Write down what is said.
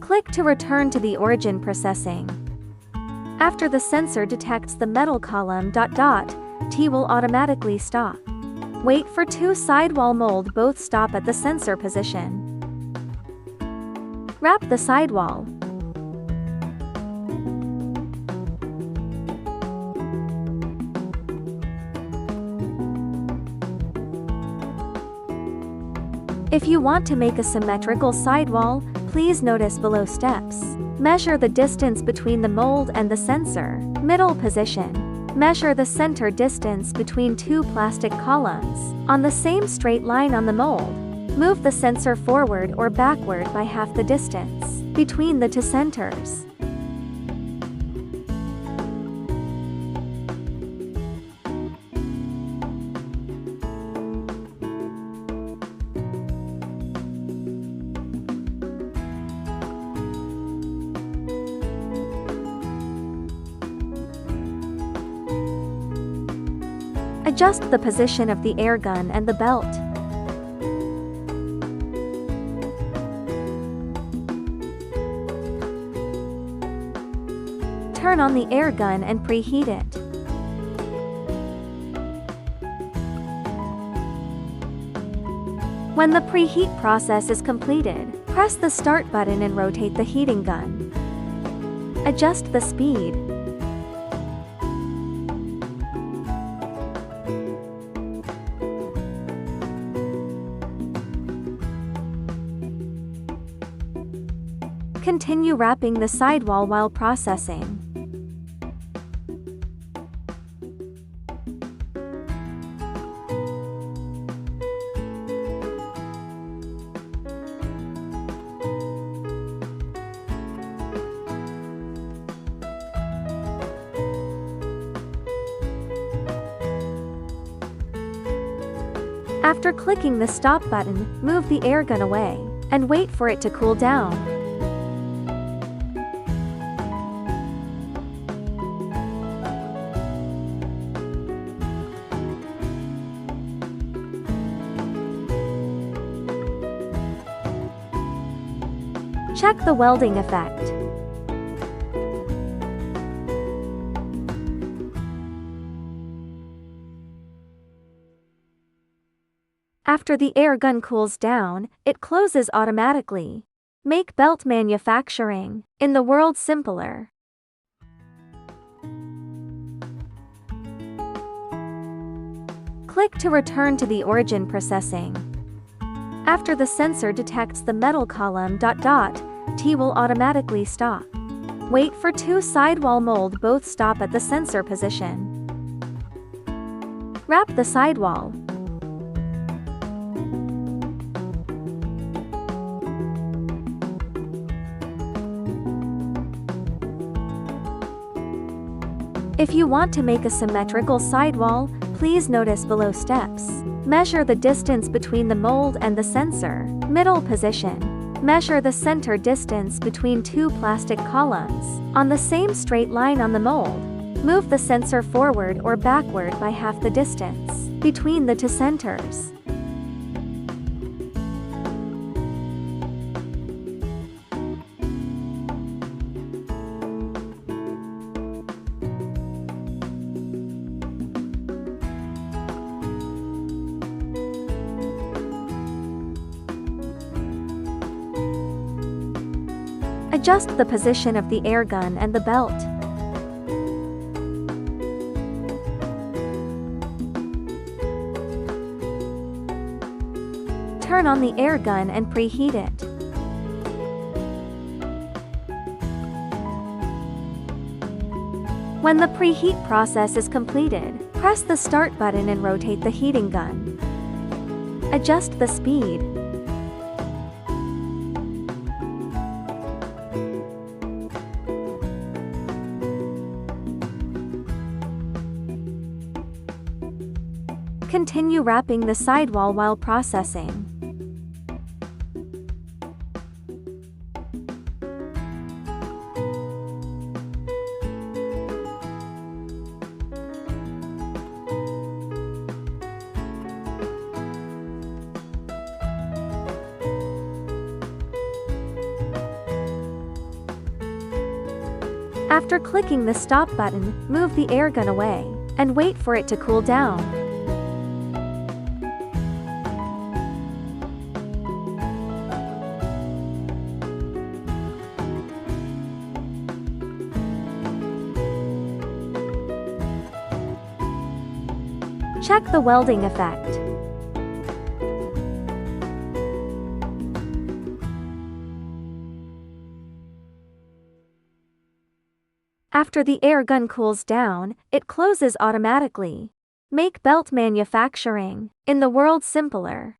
Click to return to the origin processing. After the sensor detects the metal column ... T will automatically stop. Wait for two sidewall mold both stop at the sensor position. Wrap the sidewall. If you want to make a symmetrical sidewall, please notice below steps. Measure the distance between the mold and the sensor. Middle position. Measure the center distance between two plastic columns on the same straight line on the mold. Move the sensor forward or backward by half the distance between the two centers. Adjust the position of the air gun and the belt. Turn on the air gun and preheat it. When the preheat process is completed, press the start button and rotate the heating gun. Adjust the speed. Continue wrapping the sidewall while processing. After clicking the stop button, move the air gun away and wait for it to cool down. Check the welding effect. After the air gun cools down, it closes automatically. Make belt manufacturing in the world simpler. Click to return to the origin processing. After the sensor detects the metal column ... T will automatically stop. Wait for two sidewall mold both stop at the sensor position. Wrap the sidewall. If you want to make a symmetrical sidewall, please notice below steps. Measure the distance between the mold and the sensor. Middle position. Measure the center distance between two plastic columns on the same straight line on the mold. Move the sensor forward or backward by half the distance between the two centers. Adjust the position of the air gun and the belt. Turn on the air gun and preheat it. When the preheat process is completed, press the start button and rotate the heating gun. Adjust the speed. Continue wrapping the sidewall while processing. After clicking the stop button, move the air gun away, and wait for it to cool down. Check the welding effect. After the air gun cools down, it closes automatically. Make belt manufacturing in the world simpler.